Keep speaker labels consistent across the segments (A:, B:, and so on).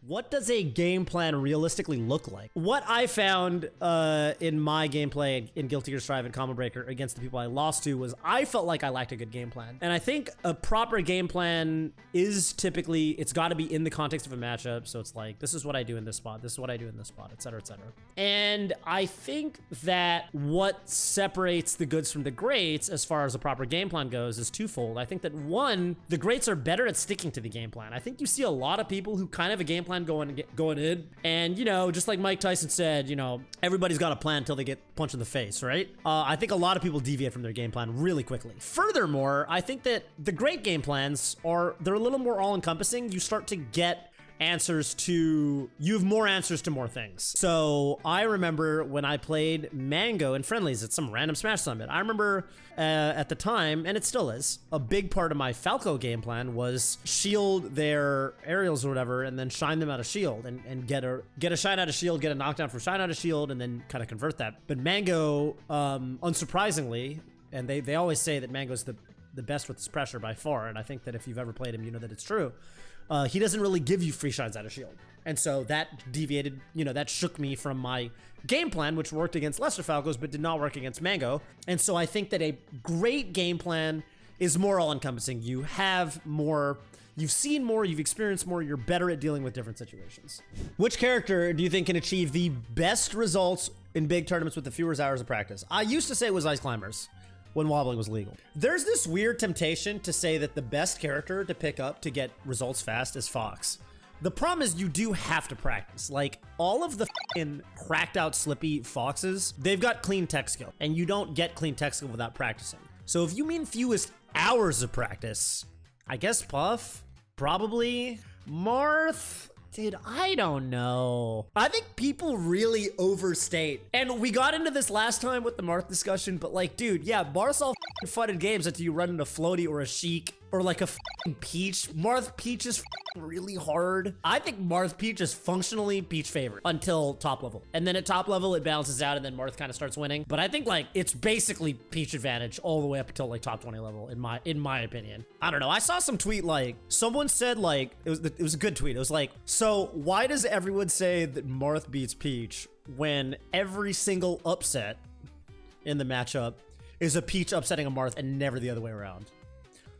A: What does a game plan realistically look like? What I found in my gameplay in Guilty Gear Strive and Combo Breaker against the people I lost to was I felt like I lacked a good game plan. And I think a proper game plan is typically, it's got to be in the context of a matchup. So it's like, this is what I do in this spot, this is what I do in this spot, etc., etc. And I think that what separates the goods from the greats as far as a proper game plan goes is twofold. I think that one, the greats are better at sticking to the game plan. I think you see a lot of people who kind of have a game plan going in, and you know, just like Mike Tyson said, you know, everybody's got a plan until they get punched in the face, right? I think a lot of people deviate from their game plan really quickly. Furthermore, I think that the great game plans they're a little more all-encompassing. You start to get you have more answers to more things. So I remember when I played Mango in friendlies at some random Smash Summit, I remember at the time, and it still is, a big part of my Falco game plan was shield their aerials or whatever, and then shine them out of shield and get a shine out of shield, get a knockdown from shine out of shield, and then kind of convert that. But Mango, unsurprisingly, and they always say that Mango's the best with this pressure by far, and I think that if you've ever played him, you know that it's true. He doesn't really give you free shines out of shield. And so that deviated, you know, that shook me from my game plan, which worked against lesser Falcos, but did not work against Mango. And so I think that a great game plan is more all-encompassing. You have more, you've seen more, you've experienced more, you're better at dealing with different situations. Which character do you think can achieve the best results in big tournaments with the fewest hours of practice? I used to say it was Ice Climbers when wobbling was legal. There's this weird temptation to say that the best character to pick up to get results fast is Fox. The problem is you do have to practice. Like, all of the f***ing cracked out slippy Foxes, they've got clean tech skill, and you don't get clean tech skill without practicing. So if you mean fewest hours of practice, I guess Puff, probably. Marth, dude, I don't know. I think people really overstate. And we got into this last time with the Marth discussion, but like, dude, yeah, Marth's all f***ing fun in games until you run into Floaty or a Sheik or like a f***ing Peach. Marth Peach is really hard. I think Marth Peach is functionally Peach favorite until top level. And then at top level, it balances out and then Marth kind of starts winning. But I think like it's basically Peach advantage all the way up until like top 20 level in my opinion. I don't know. I saw some tweet like someone said like, it was a good tweet. It was like, so why does everyone say that Marth beats Peach when every single upset in the matchup is a Peach upsetting a Marth and never the other way around?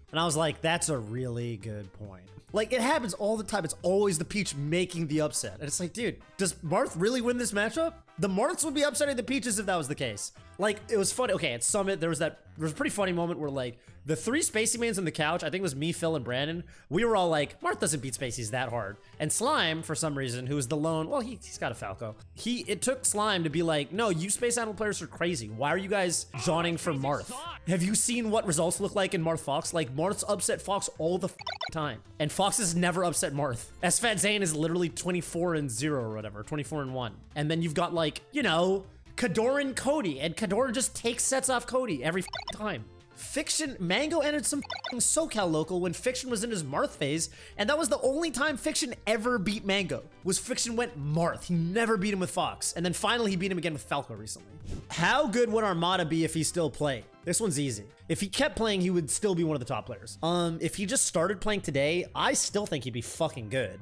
A: And I was like, that's a really good point. Like, it happens all the time. It's always the Peach making the upset. And it's like, dude, does Marth really win this matchup? The Marths would be upsetting the Peaches if that was the case. Like, it was funny. Okay, at Summit, there was a pretty funny moment where, like, the three Spacey Mans on the couch, I think it was me, Phil, and Brandon, we were all like, Marth doesn't beat Spaceys that hard. And Slime, for some reason, who was the lone, well, he's got a Falco. It took Slime to be like, no, you Space Animal players are crazy. Why are you guys jawning for Marth? Have you seen what results look like in Marth Fox? Like, Marth's upset Fox all the time. And Fox has never upset Marth. SFAT Zane is literally 24-0 or whatever, 24-1. And then you've got, like, you know, Kador and Cody, and Kador just takes sets off Cody every time. Fiction, Mango entered some SoCal local when Fiction was in his Marth phase, and that was the only time Fiction ever beat Mango, was Fiction went Marth. He never beat him with Fox, and then finally he beat him again with Falco recently. How good would Armada be if he still played? This one's easy. If he kept playing, he would still be one of the top players. If he just started playing today, I still think he'd be fucking good.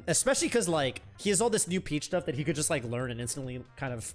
A: Especially because, like, he has all this new Peach stuff that he could just, like, learn and instantly kind of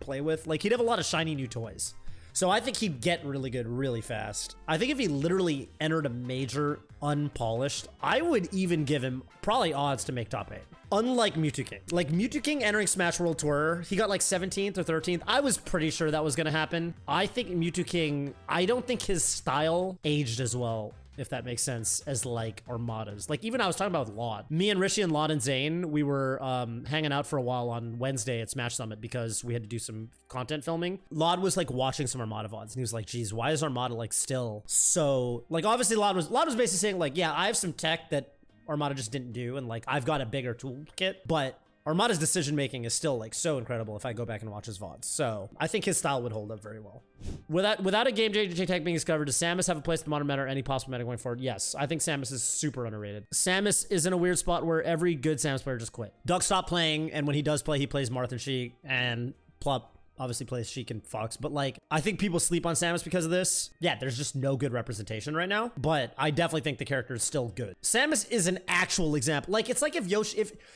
A: play with. Like, he'd have a lot of shiny new toys. So I think he'd get really good really fast. I think if he literally entered a major unpolished, I would even give him probably odds to make top 8. Unlike Mewtwo King. Like, Mewtwo King entering Smash World Tour, he got like 17th or 13th. I was pretty sure that was gonna happen. I think Mewtwo King, I don't think his style aged as well, if that makes sense, as like Armada's. Like, even I was talking about with Laud. Me and Rishi and Laud and Zane, we were hanging out for a while on Wednesday at Smash Summit because we had to do some content filming. Laud was like watching some Armada VODs and he was like, geez, why is Armada like still so, like, obviously Laud was basically saying like, yeah, I have some tech that Armada just didn't do, and like I've got a bigger toolkit, but Armada's decision making is still like so incredible if I go back and watch his VODs. So I think his style would hold up very well. Without a game JJ tech being discovered, does Samus have a place in the modern meta or any possible meta going forward? Yes, I think Samus is super underrated. Samus is in a weird spot where every good Samus player just quit. Doug stopped playing, and when he does play, he plays Marth and Sheik, and plop. obviously plays Sheik and Fox, but like, I think people sleep on Samus because of this. Yeah, there's just no good representation right now, but I definitely think the character is still good. Samus is an actual example. Like, it's like if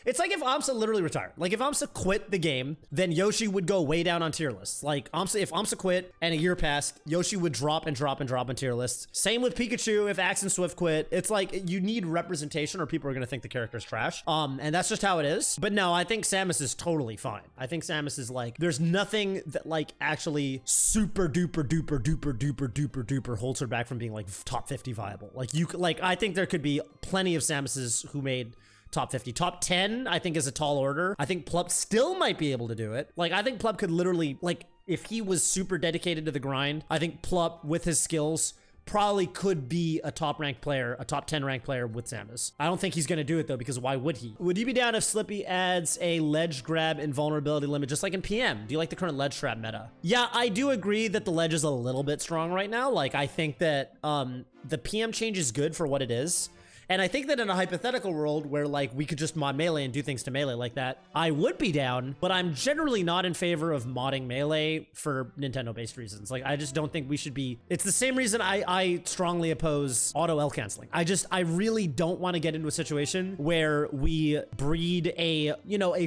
A: it's like if Amsa literally retired. Like, if Amsa quit the game, then Yoshi would go way down on tier lists. Like, if Amsa quit and a year passed, Yoshi would drop and drop and drop on tier lists. Same with Pikachu if Axe and Swift quit. It's like, you need representation or people are gonna think the character's trash. And that's just how it is. But no, I think Samus is totally fine. I think Samus is like, there's nothing that like actually super duper duper duper duper duper duper holds her back from being like top 50 viable. Like, I think there could be plenty of Samuses who made top 50. Top 10, I think, is a tall order. I think Plup still might be able to do it. Like, I think Plup could literally, like, if he was super dedicated to the grind, I think Plup, with his skills, probably could be a top ranked player, a top 10 ranked player with Samus. I don't think he's gonna do it though, because why would he? Would you be down if Slippy adds a ledge grab invulnerability limit, just like in PM? Do you like the current ledge trap meta? Yeah, I do agree that the ledge is a little bit strong right now. Like, I think that the PM change is good for what it is. And I think that in a hypothetical world where like we could just mod melee and do things to melee like that, I would be down, but I'm generally not in favor of modding melee for Nintendo-based reasons. Like, I just don't think we should be, it's the same reason I strongly oppose auto L canceling. I really don't want to get into a situation where we breed a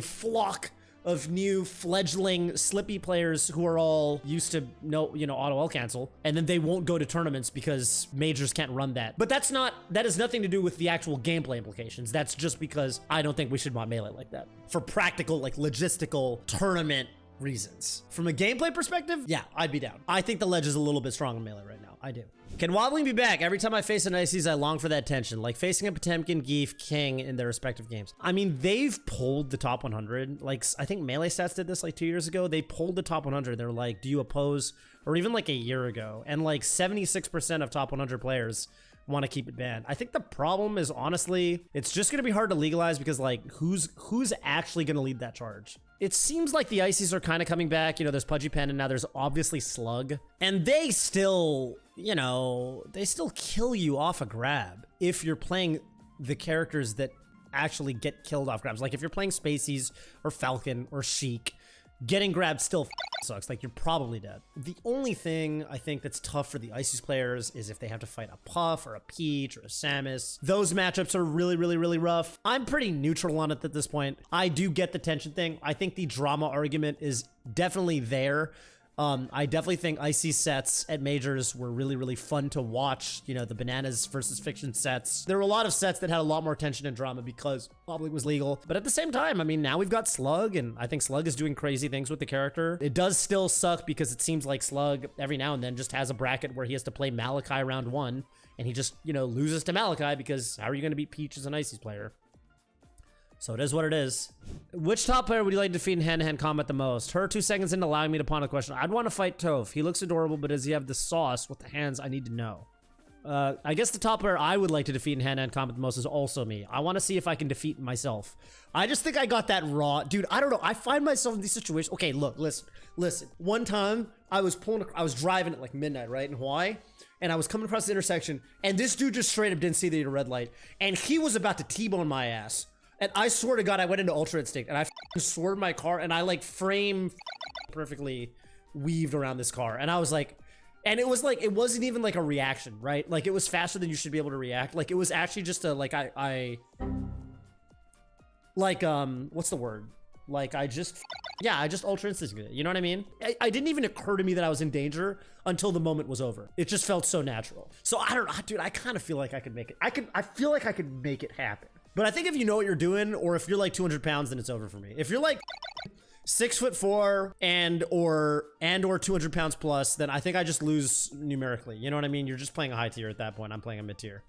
A: flock of new fledgling Slippy players who are all used to auto L cancel, and then they won't go to tournaments because majors can't run that. But that has nothing to do with the actual gameplay implications. That's just because I don't think we should mod melee like that for practical, like, logistical tournament reasons. From a gameplay perspective, yeah, I'd be down. I think the ledge is a little bit strong in melee right now. I do. Can Wobbling be back? Every time I face an Ices, I long for that tension, like facing a Potemkin, Geef, King in their respective games. I mean, they've pulled the top 100. Like, I think Melee Stats did this like 2 years ago. They pulled the top 100. They're like, do you oppose? Or even like a year ago. And like 76% of top 100 players want to keep it banned. I think the problem is, honestly, it's just going to be hard to legalize because, like, who's actually going to lead that charge? It seems like the Ices are kind of coming back. You know, there's Pudgy Pen and now there's obviously Slug. And they still, they still kill you off a grab if you're playing the characters that actually get killed off grabs. Like, if you're playing Spaceys or Falcon or Sheik, getting grabbed still sucks. Like, you're probably dead. The only thing I think that's tough for the Ices players is if they have to fight a Puff or a Peach or a Samus. Those matchups are really, really, really rough. I'm pretty neutral on it at this point. I do get the tension thing. I think the drama argument is definitely there. I definitely think Icy sets at majors were really, really fun to watch. You know, the Bananas versus Fiction sets. There were a lot of sets that had a lot more tension and drama because Wobbling was legal. But at the same time, I mean, now we've got Slug, and I think Slug is doing crazy things with the character. It does still suck because it seems like Slug every now and then just has a bracket where he has to play Malachi round 1, and he just, loses to Malachi because how are you going to beat Peach as an Ices player? So it is what it is. Which top player would you like to defeat in hand-to-hand combat the most? Her 2 seconds into allowing me to pawn a question. I'd want to fight Toph. He looks adorable, but does he have the sauce with the hands? I need to know. I guess the top player I would like to defeat in hand-to-hand combat the most is also me. I want to see if I can defeat myself. I just think I got that raw. Dude, I don't know. I find myself in these situations. Okay, look, listen. One time, I was driving at like midnight, right, in Hawaii. And I was coming across the intersection, and this dude just straight up didn't see the red light. And he was about to T-bone my ass. And I swear to God, I went into Ultra Instinct and I swerved my car and I like frame perfectly weaved around this car. And I was like, and it was like, it wasn't even like a reaction, right? Like, it was faster than you should be able to react. Like, it was actually just a, like, what's the word? Like, I just Ultra Instincted it. You know what I mean? I didn't even occur to me that I was in danger until the moment was over. It just felt so natural. So I don't know, dude, I kind of feel like I could make it. I feel like I could make it happen. But I think if you know what you're doing, or if you're like 200 pounds, then it's over for me. If you're like 6'4" and or 200 pounds plus, then I think I just lose numerically. You know what I mean? You're just playing a high tier at that point. I'm playing a mid tier.